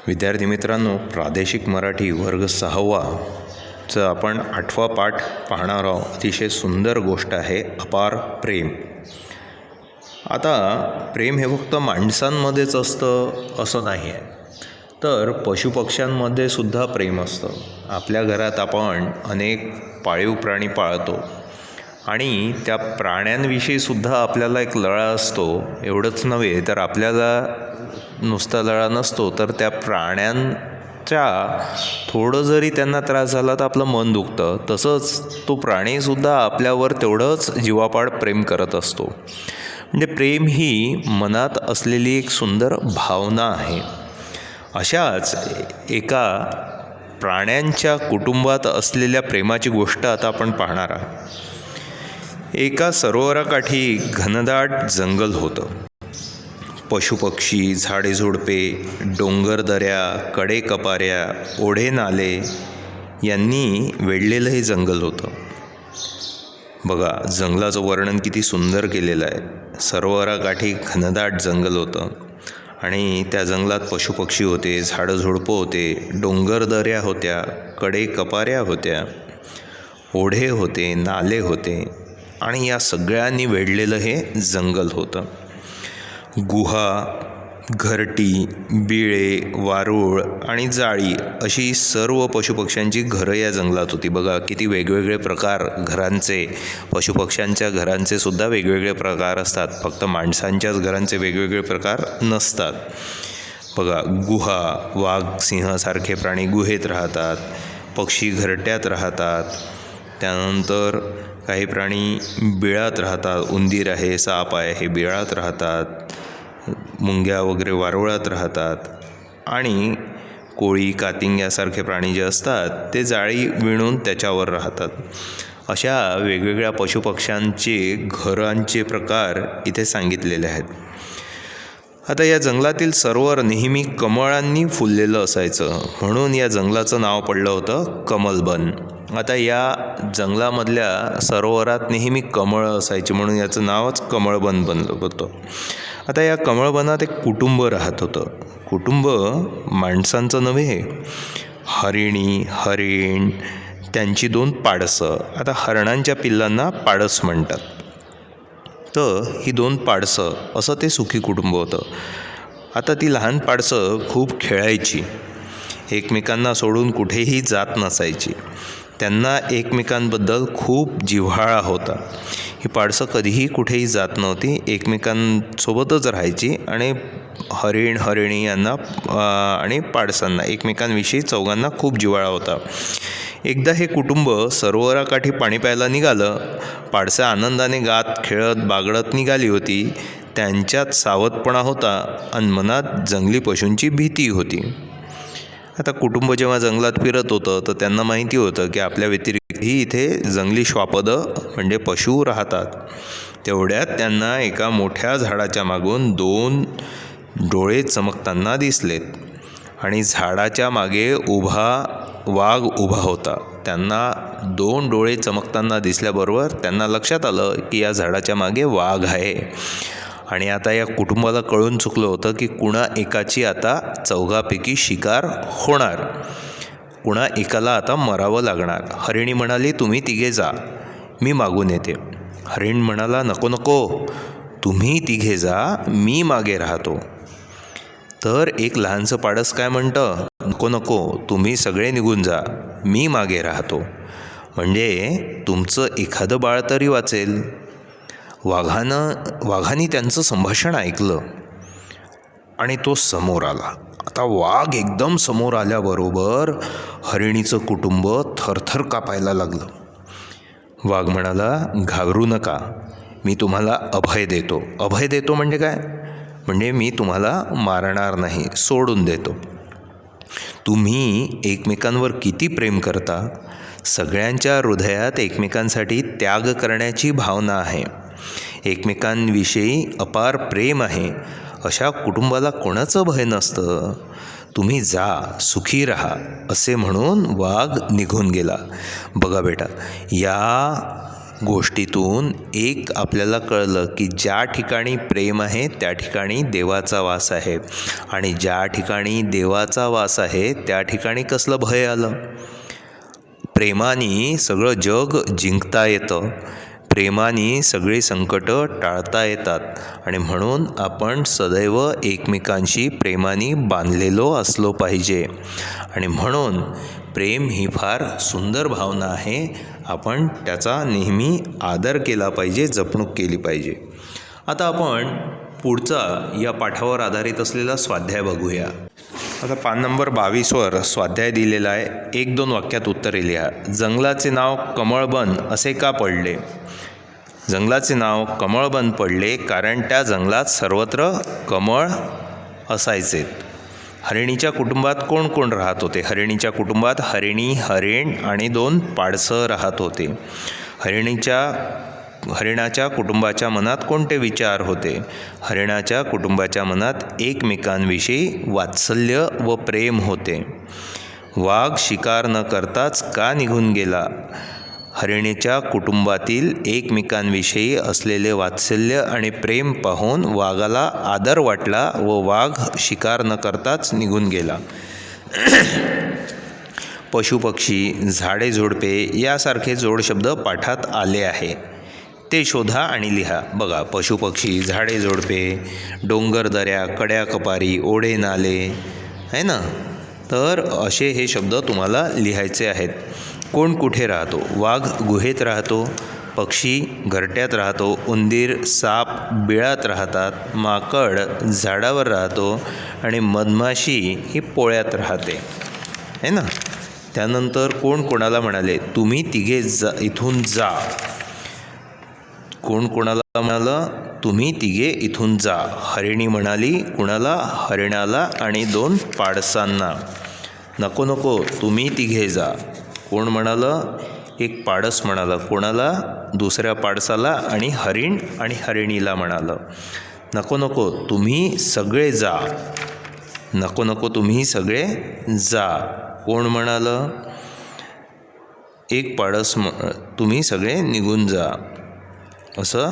विद्यार्थी मित्रांनो, प्रादेशिक मराठी वर्ग 6वा चं आपण 8वा पाठ पाहणार आहोत. अतिशय सुंदर गोष्ट आहे अपार प्रेम. आता प्रेम हे फक्त माणसांमध्येच असतं असं नाही आहे, तर पशुपक्ष्यांमध्ये सुद्धा प्रेम असतं. आपल्या घरात आपण अनेक पाळीव प्राणी पाळतो आणि त्या प्राण्यांविषयी सुद्धा आपल्याला एक लळा असतो. एवढंच नव्हे तर आपल्याला नुसता लळा नसतो, तर त्या प्राण्यांच्या थोडं जरी त्यांना त्रास झाला तर आपलं मन दुखतं. तसंच तो प्राणीसुद्धा आपल्यावर तेवढंच जीवापाड प्रेम करत असतो. म्हणजे प्रेम ही मनात असलेली एक सुंदर भावना आहे. अशाच एका प्राण्यांच्या कुटुंबात असलेल्या प्रेमाची गोष्ट आता आपण पाहणार आहोत. एका सरोवराकाठी घनदाट जंगल होतं. पशुपक्षी, झाडेझुडपे, डोंगरदऱ्या, कडेकपाऱ्या, ओढे नाले यांनी वेढलेलं हे जंगल होतं. बघा, जंगलाचं वर्णन किती सुंदर केलेलं आहे. सरोवराकाठी घनदाट जंगल होतं आणि त्या जंगलात पशुपक्षी होते, झाडंझुडपं होते, डोंगरदऱ्या होत्या, कडेकपाऱ्या होत्या, ओढे होते, नाले होते आणि या सगळ्यांनी वेढलेलं हे जंगल होतं. गुहा, घरटी, बिळे, वारूळ आणि जाळी अशी सर्व पशुपक्ष्यांची घरं या जंगलात होती. बघा, किती वेगवेगळे प्रकार घरांचे, पशुपक्ष्यांच्या घरांचे सुद्धा वेगवेगळे प्रकार असतात. फक्त माणसांच्याच घरांचे वेगवेगळे प्रकार नसतात. बघा, गुहा, वाघ, सिंहासारखे प्राणी गुहेत राहतात, पक्षी घरट्यात राहतात, त्यानंतर काही प्राणी बिळात राहतात. उंदीर आहे, साप आहे, हे बिळात राहतात. मुंग्या वगैरे वारुळात राहतात आणि कोळी, कातिंग यासारखे प्राणी जे असतात ते जाळी विणून त्याच्यावर राहतात. अशा वेगवेगळ्या पशुपक्ष्यांचे घरांचे प्रकार इथे सांगितलेले आहेत. आता या जंगलातील सरोवर नेहमी कमळांनी फुललेलं असायचं, म्हणून या जंगलाचं नाव पडलं होतं कमलबन. आता या जंगलामधल्या सरोवरात नेहमी कमळं असायची, म्हणून याचं नावच कमळबन बनलं होतं. आता या कमळबनात एक कुटुंब राहत होतं. कुटुंब माणसांचं नव्हे, हरिणी, हरिण, त्यांची 2 पाडसं. आता हरणांच्या पिल्लांना पाडस म्हणतात. तर ही 2 पाडसं असं ते सुखी कुटुंब होतं. आता ती लहान पाडसं खूप खेळायची, एकमेकांना सोडून कुठेही जात नसायची. त्यांना एकमेकांबद्दल खूप जिव्हाळा होता. ही पाडसं कधीही कुठेही जात नव्हती, एकमेकांसोबतच राहायची आणि हरिण, हरिणी यांना आणि पाडसांना एकमेकांविषयी चौघांना खूप जिव्हाळा होता. एकदा हे कुटुंब सरोवराकाठी पाणी प्यायला निघालं. पाडसं आनंदाने गात खेळत बागडत निघाली होती. त्यांच्यात सावधपणा होता आणि मनात जंगली पशूंची भीती होती. आता कुटुंब जेव्हा जंगलात फिरत होतं तर त्यांना माहिती होतं की आपल्या व्यतिरिक्तही इथे जंगली श्वापदं म्हणजे पशु राहतात. तेवढ्यात त्यांना एका मोठ्या झाडाच्या मागून 2 डोळे चमकताना दिसलेत आणि झाडाच्या मागे वाघ उभा होता. त्यांना 2 डोळे चमकताना दिसल्याबरोबर त्यांना लक्षात आलं की या झाडाच्या मागे वाघ आहे. आणि आता या कुटुंबाला कळून चुकलं होतं की कुणा एकाची आता चौघापैकी शिकार होणार, कुणा एकाला आता मरावं लागणार. हरिणी म्हणाली, तुम्ही तिघे जा, मी मागून येते. हरिण म्हणाला, नको नको, तुम्ही तिघे जा, मी मागे राहतो. तर एक लहानसं पाडस काय म्हणतं, नको नको, तुम्ही सगळे निघून जा, मी मागे राहतो, म्हणजे तुमचं एखादं बाळ तरी वाचेल. वाघाने त्यांचं संभाषण ऐकलं आणि तो समोर आला. आता वाघ एकदम समोर आल्याबरोबर हरिणीचं कुटुंब थरथर कापायला लागलं. वाघ म्हणाला, घाबरू नका, मी तुम्हाला अभय देतो. अभय देतो म्हणजे काय? म्हणजे मी तुम्हाला मारणार नाही, सोडून देतो. तुम्ही एकमेकांवर किती प्रेम करता. सगळ्यांच्या हृदयात एकमेकांसाठी त्याग करण्याची भावना आहे, एकमेकांविषयी अपार प्रेम आहे. अशा कुटुंबाला कोणाचं भय नसतं. तुम्ही जा, सुखी राहा, असे म्हणून वाघ निघून गेला. बघा बेटा, या गोष्टीतून एक आपल्याला कळलं की ज्या ठिकाणी प्रेम आहे त्या ठिकाणी देवाचा वास आहे, आणि ज्या ठिकाणी देवाचा वास आहे त्या ठिकाणी कसलं भय आलं. प्रेमाने सगळं जग जिंकता येतं, प्रेमाने सगळी संकटं टाळता येतात, आणि म्हणून आपण सदैव एकमेकांशी प्रेमाने बांधलेलो असलो पाहिजे. आणि म्हणून प्रेम ही फार सुंदर भावना आहे. आपण त्याचा नेहमी आदर केला पाहिजे, जपणूक केली पाहिजे. आता आपण पुढचा या पाठावर आधारित असलेला स्वाध्याय बघूया. आता पान नंबर 22वर स्वाध्याय दिलेला आहे. 1-2 वाक्यात उत्तरे लिहा. जंगलाचे नाव कमळबन असे का पडले? जंगलाचे नाव कमळबन पडले कारण त्या जंगलात सर्वत्र कमळ असायचे. हरिणीच्या कुटुंबात कोण कोण राहत होते? हरिणीच्या कुटुंबात हरिणी, हरिण आणि 2 पाडसं राहत होते. हरिणाच्या कुटुंबाच्या मनात कोणते विचार होते? हरिणाच्या कुटुंबाच्या मनात एकमेकांविषयी वात्सल्य व प्रेम होते. वाघ शिकार न करताच का निघून गेला? हरिणीच्या कुटुंबातील एकमेकांविषयी असलेले वात्सल्य आणि प्रेम पाहून वाघाला आदर वाटला व वाघ शिकार न करताच निघून गेला. पशुपक्षी, झाडे झुडपे यासारखे जोडशब्द पाठात आले आहे, ते शोधा आणि लिहा. बघा, पशुपक्षी, झाडे झुडपे, डोंगर दऱ्या, कड्या कपारी, ओढे नाले आहे ना, तर असे हे शब्द तुम्हाला लिहायचे आहेत. कोण कुठे राहतो? वाघ गुहेत राहतो, पक्षी घरट्यात राहतो, उंदीर साप बिळात राहतात, माकड झाडावर राहतो आणि मधमाशी ही पोळ्यात राहते है ना. त्यानंतर कोण कोणाला म्हणाले, तुम्ही तिघे इथून जा. कोण कोणाला म्हणालं, तुम्ही तिघे इथून जा. हरिणी म्हणाली कुणाला? हरिणाला आणि 2 पाडसांना. नको नको, तुम्ही तिघे जा. कोण म्हणालं? एक पाडस म्हणाला. कोणाला? दुसऱ्या पाडसाला आणि हरिण आणि हरिणीला म्हणालं. नको नको, तुम्ही सगळे जा. नको नको, तुम्ही सगळे जा. कोण म्हणालं? एक पाडस, तुम्ही सगळे निघून जा असं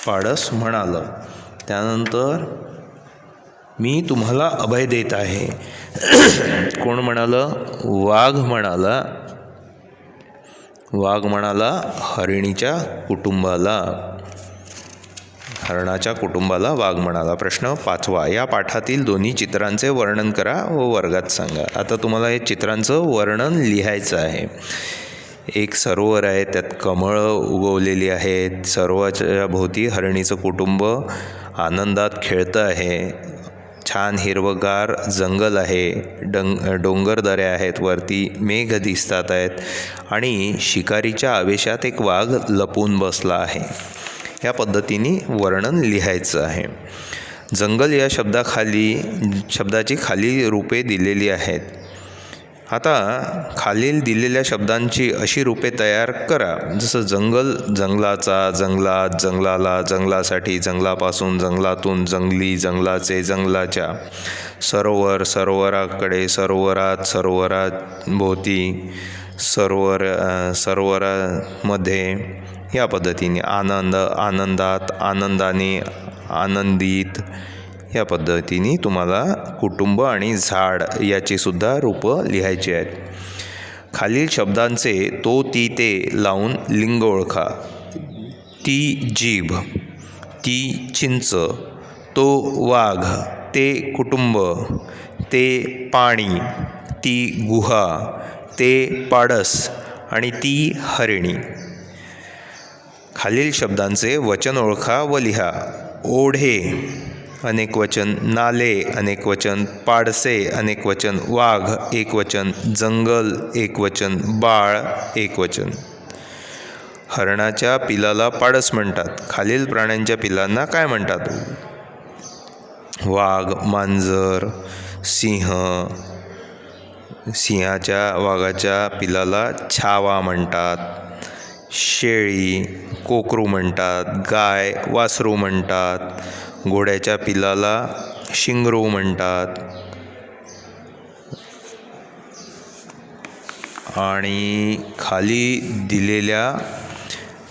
पाडस म्हणालं. त्यानंतर मी तुम्हाला अभय देत आहे. कोण म्हणालं? वाघ म्हणाला. वाघ म्हणाला हरिणीच्या कुटुंबाला. हरणाच्या कुटुंबाला वाघ म्हणाला. प्रश्न 5वा. या पाठातील दोन्ही चित्रांचे वर्णन करा व वर्गात सांगा. आता तुम्हाला हे चित्रांचं वर्णन लिहायचं आहे. एक सरोवर आहे, त्यात कमळं उगवलेली आहेत. सरोवराच्या भोवती हरिणीचं कुटुंब आनंदात खेळतं आहे. छान हिरवगार जंगल आहे. डोंगर दऱ्या आहेत, वरती मेघ दिसतात आहेत, आणि शिकारीच्या आवेशात एक वाघ लपून बसला आहे. या पद्धतीने वर्णन लिहायचं आहे. जंगल या शब्दाची खाली रूपे दिलेली आहेत. आता खालील दिलेल्या शब्दांची अशी रूपे तयार करा. जसं जंगल, जंगलाचा, जंगलात, जंगलाला, जंगलासाठी, जंगलापासून, जंगलातून, जंगली, जंगलाचे, जंगलाच्या. सरोवर, सरोवराकडे, सरोवरात, सरोवरात भोवती, सरोवरामध्ये. या पद्धतीने आनंद, आनंदात, आनंदाने, आनंदित. या पद्धतीने तुम्हाला कुटुंब आणि झाड याची सुद्धा रूपं लिहायची आहेत. खालील शब्दांचे तो, ती, ते लावून लिंग ओळखा. ती जीभ, ती चिंच, तो वाघ, ते कुटुंब, ते पाणी, ती गुहा, ते पाडस आणि ती हरिणी. खालील शब्दांचे वचन ओळखा व लिहा. ओढे अनेकवचन, नाले अनेकवचन, पाडसे अनेकवचन, वाघ एकवचन, जंगल एकवचन, बाळ एकवचन. हरणाच्या पिलाला पाडस म्हणतात. खालील प्राण्यांच्या पिलांना काय म्हणतात? वाघ, मांजर, सिंह. वाघाच्या पिलाला छावा म्हणतात. शेळी, कोकरू म्हणतात. गाय, वासरू म्हणतात. घोड्याच्या पिलाला शिंगरू म्हणतात. आणि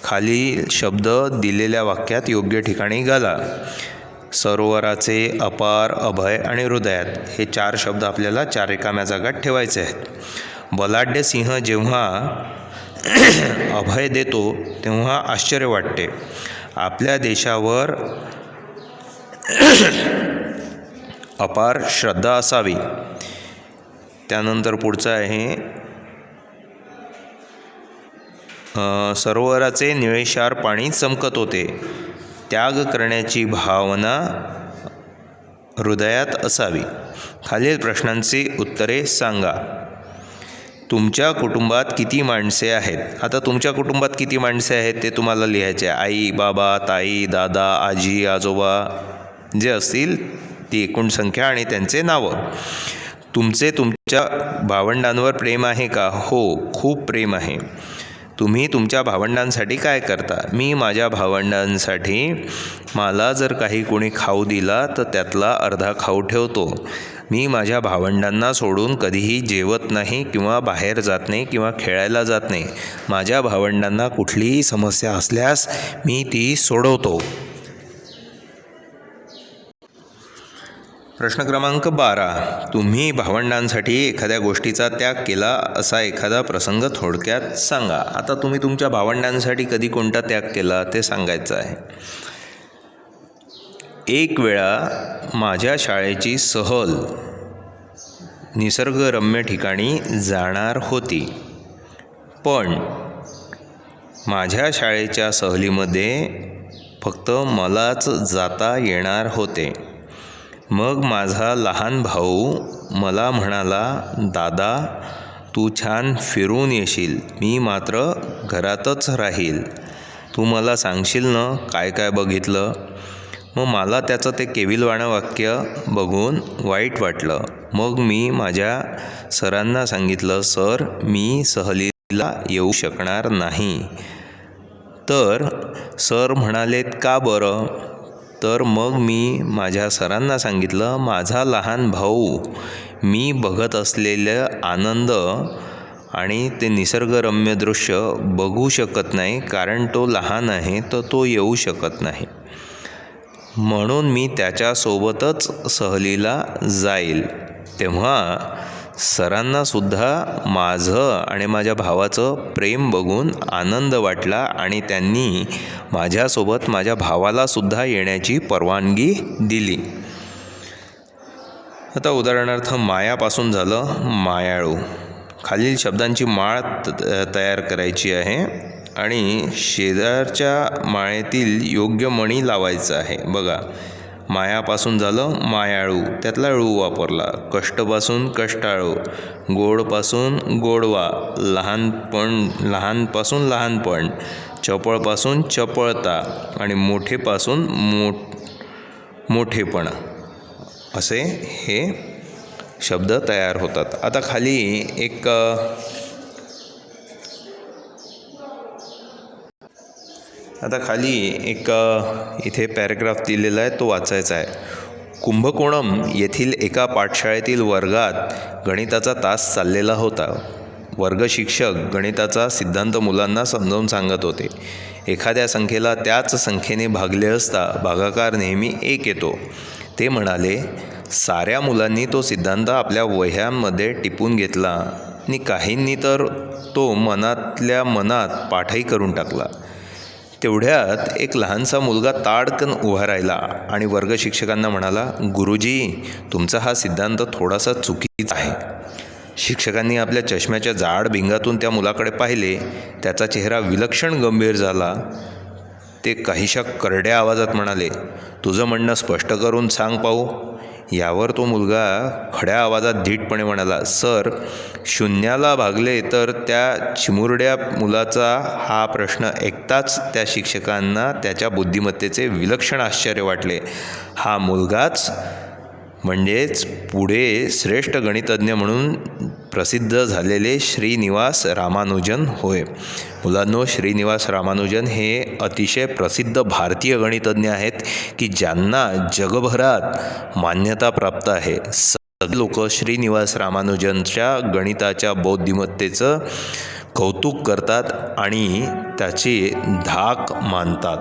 खाली शब्द दिलेल्या वाक्यात योग्य ठिकाणी घाला. सरोवराचे, अपार, अभय आणि हृदयात हे 4 शब्द आपल्याला 4 रिकाम्या जागात ठेवायचे आहेत. बलाढ्य सिंह जेव्हा अभय देतो तेव्हा आश्चर्य वाटते. आपल्या देशावर अपार श्रद्धा असावी. त्यानंतर पुढचं आहे सरोवराचे निळेशार पाणी चमकत होते. त्याग करण्याची भावना हृदयात असावी. खालील प्रश्नांची उत्तरे सांगा. तुमच्या कुटुंबात किती माणसे आहेत? आता तुमच्या कुटुंबात किती माणसे आहेत ते तुम्हाला लिहायचे. आई, बाबा, ताई, दादा, आजी, आजोबा जे असतील ती एकूण संख्या आणि त्यांचे नावं. तुमच्या भावंडांवर प्रेम आहे का? हो, खूप प्रेम आहे. तुम्ही तुमच्या भावंडांसाठी काय करता? मी माझ्या भावंडांसाठी मला जर काही कोणी खाऊ दिला तर त्यातला अर्धा खाऊ ठेवतो. मी माझ्या भावंडांना सोडून कधीही जेवत नाही किंवा बाहेर जात नाही किंवा खेळायला जात नाही. माझ्या भावंडांना कुठलीही समस्या असल्यास मी ती सोडवतो. प्रश्न क्रमांक 12. तुम्ही भावंडांसाठी एखाद्या गोष्टीचा त्याग केला असा एखादा प्रसंग थोडक्यात सांगा. आता तुम्ही तुमच्या भावंडांसाठी कधी कोणता त्याग केला ते सांगायचं आहे. एक वेळा माझ्या शाळेची सहल निसर्गरम्य ठिकाणी जाणार होती, पण माझ्या शाळेच्या सहलीमध्ये फक्त मलाच जाता येणार होते. मग माझा लहान भाऊ मला म्हणाला, दादा तू छान फिरून येशील, मी मात्र घरातच राहील. तू मला सांगशील ना काय काय बघितलं? मग मला त्याचं ते केविलवाणं वाक्य बघून वाईट वाटलं. मग मी माझ्या सरांना सांगितलं, सर मी सहलीला येऊ शकणार नाही. तर सर म्हणालेत, का बरं? तर मग मी माझ्या सरांना सांगितलं, माझा लहान भाऊ मी बघत असलेलं आनंद आणि ते निसर्गरम्य दृश्य बघू शकत नाही, कारण तो लहान आहे तर तो येऊ शकत नाही. म्हणून मी त्याच्यासोबतच सहलीला जाईल. तेव्हा सरांनासुद्धा माझं आणि माझ्या भावाचं प्रेम बघून आनंद वाटला आणि त्यांनी माझ्यासोबत माझ्या भावालासुद्धा येण्याची परवानगी दिली. आता उदाहरणार्थ मायापासून झालं मायाळू. खालील शब्दांची माळ तयार करायची आहे आणि शेजारच्या माळेतील योग्य मणी लावायचं आहे. बघा, मायापासून झालं मायाळू, त्यातला ळू वापरला. कष्टपासून कष्टाळू, गोडपासून गोडवा, लहानपासून लहानपण, चपळपासून चपळता आणि मोठेपासून मोठेपणा, असे हे शब्द तयार होतात. आता खाली एक इथे पॅरेग्राफ दिलेला आहे, तो वाचायचा आहे. कुंभकोणम येथील एका पाठशाळेतील वर्गात गणिताचा तास चाललेला होता. वर्गशिक्षक गणिताचा सिद्धांत मुलांना समजावून सांगत होते. एखाद्या संख्येला त्याच संख्येने भागले असता भागाकार नेहमी 1 येतो. ते म्हणाले, साऱ्या मुलांनी तो सिद्धांत आपल्या वह्यांमध्ये टिपून घेतला आणि काहींनी तर तो मनातल्या मनात पाठही करून टाकला. तेवढ्यात एक लहानसा मुलगा ताडकन उभा राहिला आणि वर्गशिक्षकांना म्हणाला, गुरुजी तुमचा हा सिद्धांत थोडासा चुकीचा आहे. शिक्षकांनी आपल्या चष्म्याच्या जाड भिंगातून त्या मुलाकडे पाहिले. त्याचा चेहरा विलक्षण गंभीर झाला. ते काहीशा करड्या आवाजात म्हणाले, तुझं म्हणणं स्पष्ट करून सांग पाहू. यावर तो मुलगा खड्या आवाजात धीटपणे म्हणाला, सर 0ला भागले तर त्या चिमुरड्या मुलाचा हा प्रश्न ऐकताच त्या शिक्षकांना त्याच्या बुद्धिमत्तेचे विलक्षण आश्चर्य वाटले. हा मुलगाच म्हणजेच पुढे श्रेष्ठ गणितज्ञ म्हणून प्रसिद्ध झालेले श्रीनिवास रामानुजन होय. मुलांनो, श्रीनिवास रामानुजन हे अतिशय प्रसिद्ध भारतीय गणितज्ञ आहेत की ज्यांना जगभरात मान्यता प्राप्त आहे. लोक श्रीनिवास रामानुजनच्या गणिताच्या बौद्धिमत्तेचं कौतुक करतात आणि त्याची धाक मानतात.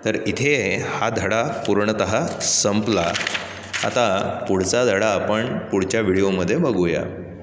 तर इथे हा धडा पूर्णतः संपला. आता पुढचा धडा आपण पुढच्या व्हिडिओमध्ये बघूया.